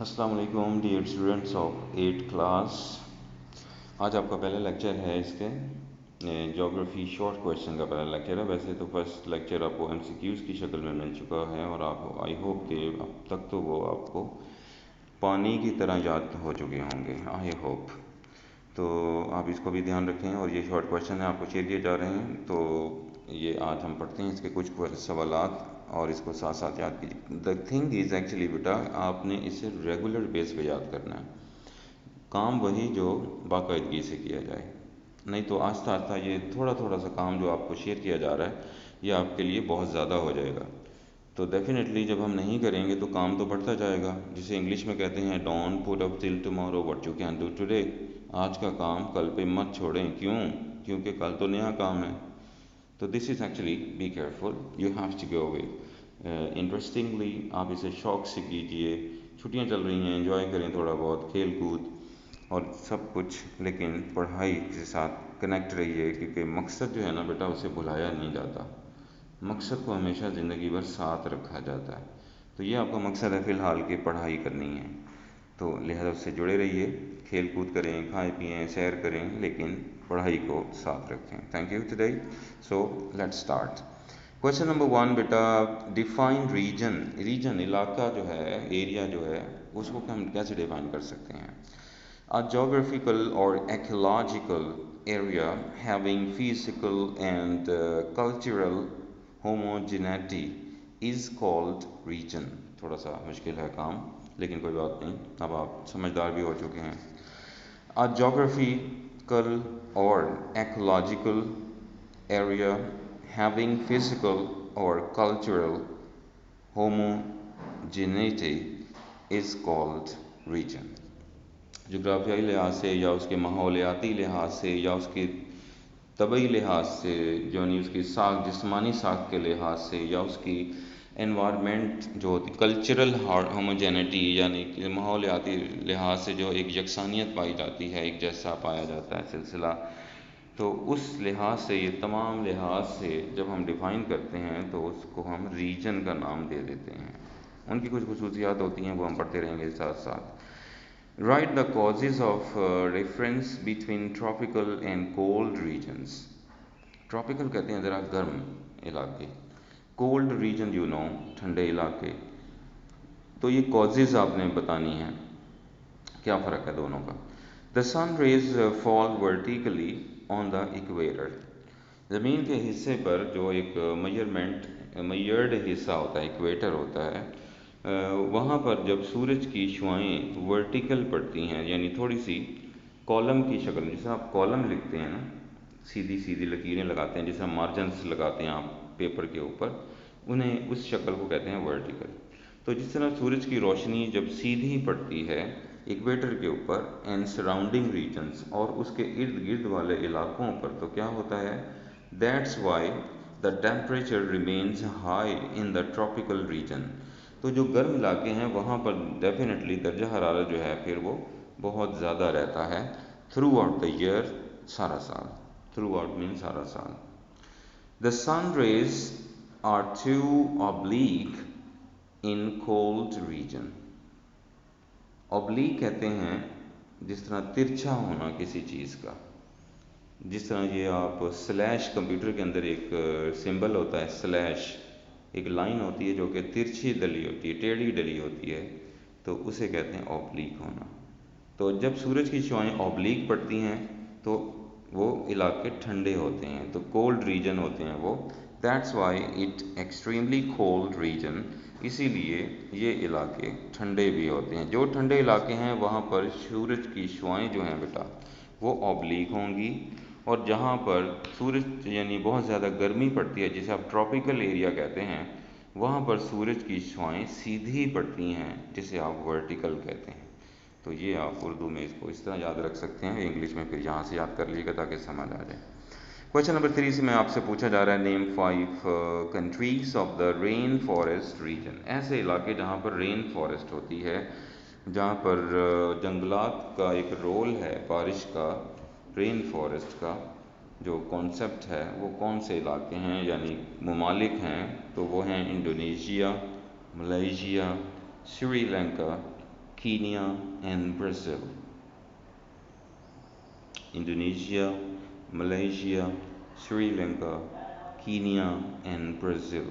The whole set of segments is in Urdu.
السلام علیکم ڈیئر اسٹوڈنٹس آف 8 کلاس. آج آپ کا پہلا لیکچر ہے اس کے جیوگرافی شارٹ کویشچن کا پہلا لیکچر ہے. ویسے تو فرسٹ لیکچر آپ کو ایم سی کیوز کی شکل میں مل چکا ہے اور آپ آئی ہوپ کہ اب تک تو وہ آپ کو پانی کی طرح یاد ہو چکے ہوں گے, آئی ہوپ. تو آپ اس کو بھی دھیان رکھیں اور یہ شارٹ کویشچن ہیں آپ کو شیئر کیے جا رہے ہیں. تو یہ آج ہم پڑھتے ہیں اس کے کچھ سوالات اور اس کو ساتھ ساتھ یاد کیجیے. دا تھنگ از ایکچولی بیٹا آپ نے اسے ریگولر بیس پہ یاد کرنا ہے. کام وہی جو باقاعدگی سے کیا جائے, نہیں تو آہستہ آہستہ یہ تھوڑا تھوڑا سا کام جو آپ کو شیئر کیا جا رہا ہے یہ آپ کے لیے بہت زیادہ ہو جائے گا. تو ڈیفینیٹلی جب ہم نہیں کریں گے تو کام تو بڑھتا جائے گا, جسے انگلش میں کہتے ہیں don't put up till tomorrow what you can do today. آج کا کام کل پہ مت چھوڑیں. کیونکہ کل تو نیا کام ہے. تو this is actually be careful, you have to go away. Interestingly آپ اسے شوق سے کیجیے. چھٹیاں چل رہی ہیں, انجوائے کریں تھوڑا بہت کھیل کود اور سب کچھ, لیکن پڑھائی کے ساتھ کنیکٹ رہیے کیونکہ مقصد جو ہے نا بیٹا اسے بھلایا نہیں جاتا. مقصد کو ہمیشہ زندگی بھر ساتھ رکھا جاتا ہے. تو یہ آپ کا مقصد ہے فی الحال کہ پڑھائی کرنی ہے, تو لہذا اس سے جڑے رہیے. کھیل کود کریں, کھائیں پئیں, سیر کریں, لیکن پڑھائی کو ساتھ رکھیں. Thank you today. So let's start. Question number 1 beta, define region. Region علاقہ جو ہے, ایریا جو ہے, اس کو ہم کیسے ڈیفائن کر سکتے ہیں؟ A geographical or ecological area having physical and cultural homogeneity is called region. تھوڑا سا مشکل ہے کام, لیکن کوئی بات نہیں, اب آپ سمجھدار بھی ہو چکے ہیں. A geographical or ecological area having physical or cultural homogeneity is called region. جغرافیائی لحاظ سے یا اس کے ماحولیاتی لحاظ سے یا اس کے طبعی لحاظ سے, جو نہیں اس کی ساخت, جسمانی ساخت کے لحاظ سے, یا اس کی انوائرمنٹ جو ہوتی, کلچرل ہوموجینٹی یعنی کہ ماحولیاتی لحاظ سے جو ایک یکسانیت پائی جاتی ہے, ایک جیسا پایا جاتا ہے سلسلہ, تو اس لحاظ سے, یہ تمام لحاظ سے جب ہم ڈیفائن کرتے ہیں تو اس کو ہم ریجن کا نام دے دیتے ہیں. ان کی کچھ خصوصیات ہوتی ہیں, وہ ہم پڑھتے رہیں گے ساتھ ساتھ. Write the causes of reference between tropical and cold regions. Tropical کہتے ہیں ذرا گرم علاقے, کولڈ ریجن یو نو ٹھنڈے علاقے. تو یہ کازز آپ نے بتانی ہیں, کیا فرق ہے دونوں کا. The sun rays fall vertically on the equator. زمین کے حصے پر جو ایک میئرڈ حصہ ہوتا ہے, ایکویٹر ہوتا ہے, وہاں پر جب سورج کی شعاعیں ورٹیکل پڑتی ہیں, یعنی تھوڑی سی کالم کی شکل میں, جیسے آپ کالم لکھتے ہیں نا, سیدھی سیدھی لکیریں لگاتے ہیں, جیسے مارجنس لگاتے ہیں آپ پیپر کے اوپر, انہیں اس شکل کو کہتے ہیں ورٹیکل. تو جس طرح سورج کی روشنی جب سیدھی پڑتی ہے ایکویٹر کے اوپر اینڈ سراؤنڈنگ ریجنس, اور اس کے ارد گرد والے علاقوں پر, تو کیا ہوتا ہے, that's why the temperature remains high in the tropical region. تو جو گرم علاقے ہیں وہاں پر ڈیفینیٹلی درجہ حرارت جو ہے پھر وہ بہت زیادہ رہتا ہے تھرو آؤٹ دا ایئر, سارا سال. تھرو آؤٹ مین سارا سال. The sun rays are too oblique in cold region. oblique کہتے ہیں جس طرح ترچھا ہونا کسی چیز کا, جس طرح یہ آپ سلیش, کمپیوٹر کے اندر ایک سمبل ہوتا ہے سلیش, ایک لائن ہوتی ہے جو کہ ترچھی ڈلی ہوتی ہے, ٹیڑھی ڈلی ہوتی ہے, تو اسے کہتے ہیں اوبلیک ہونا. تو جب سورج کی شعاعیں اوبلیک پڑتی ہیں تو وہ علاقے ٹھنڈے ہوتے ہیں, تو کولڈ ریجن ہوتے ہیں وہ. That's why it extremely cold region. اسی لیے یہ علاقے ٹھنڈے بھی ہوتے ہیں. جو ٹھنڈے علاقے ہیں وہاں پر سورج کی شعاعیں جو ہیں بیٹا وہ اوبلیک ہوں گی, اور جہاں پر سورج یعنی بہت زیادہ گرمی پڑتی ہے, جسے آپ ٹراپیکل ایریا کہتے ہیں, وہاں پر سورج کی شعاعیں سیدھی پڑتی ہیں, جسے آپ ورٹیکل کہتے ہیں. تو یہ آپ اردو میں اس کو اس طرح یاد رکھ سکتے ہیں, انگلش میں پھر یہاں سے یاد کر لیجیے گا تاکہ سمجھ آ جائے. کویشچن نمبر 3 سے میں آپ سے پوچھا جا رہا ہے, name 5 countries of the rain forest region. ایسے علاقے جہاں پر رین فارسٹ ہوتی ہے, جہاں پر جنگلات کا ایک رول ہے بارش کا, رین فارسٹ کا جو کانسیپٹ ہے, وہ کون سے علاقے ہیں یعنی ممالک ہیں. تو وہ ہیں Indonesia, Malaysia, Sri Lanka, Kenya and Brazil. Indonesia, Malaysia, Sri Lanka, Kenya and Brazil.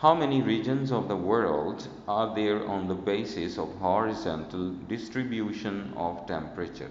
How many regions of the world are there on the basis of horizontal distribution of temperature?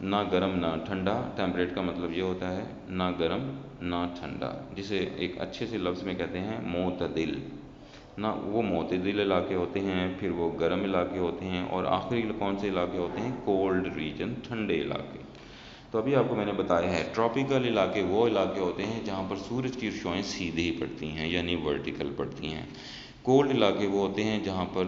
نہ گرم نہ ٹھنڈا، ٹیمپریٹ کا مطلب یہ ہوتا ہے نہ گرم نہ ٹھنڈا، جسے ایک اچھے سے لفظ میں کہتے ہیں معتدل۔ نہ وہ معتدل علاقے ہوتے ہیں، پھر وہ گرم علاقے ہوتے ہیں، اور آخری کون سے علاقے ہوتے ہیں؟ کولڈ ریجن، ٹھنڈے علاقے۔ تو ابھی آپ کو میں نے بتایا ہے ٹراپیکل علاقے وہ علاقے ہوتے ہیں جہاں پر سورج کی روشنیاں سیدھی ہی پڑتی ہیں، یعنی ورٹیکل پڑتی ہیں۔ کولڈ علاقے وہ ہوتے ہیں جہاں پر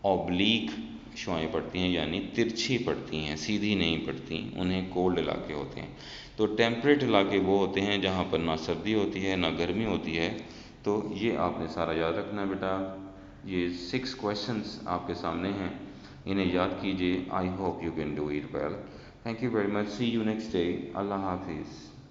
اوبلیک شعائیں پڑتی ہیں، یعنی ترچھی پڑتی ہیں، سیدھی نہیں پڑتی، انہیں کولڈ علاقے ہوتے ہیں۔ تو ٹیمپریٹ علاقے وہ ہوتے ہیں جہاں پر نہ سردی ہوتی ہے نہ گرمی ہوتی ہے۔ تو یہ آپ نے سارا یاد رکھنا ہے بیٹا۔ یہ 6 کویشچنس آپ کے سامنے ہیں، انہیں یاد کیجئے۔ I hope you can do it well. Thank you very much, see you next day. اللہ حافظ۔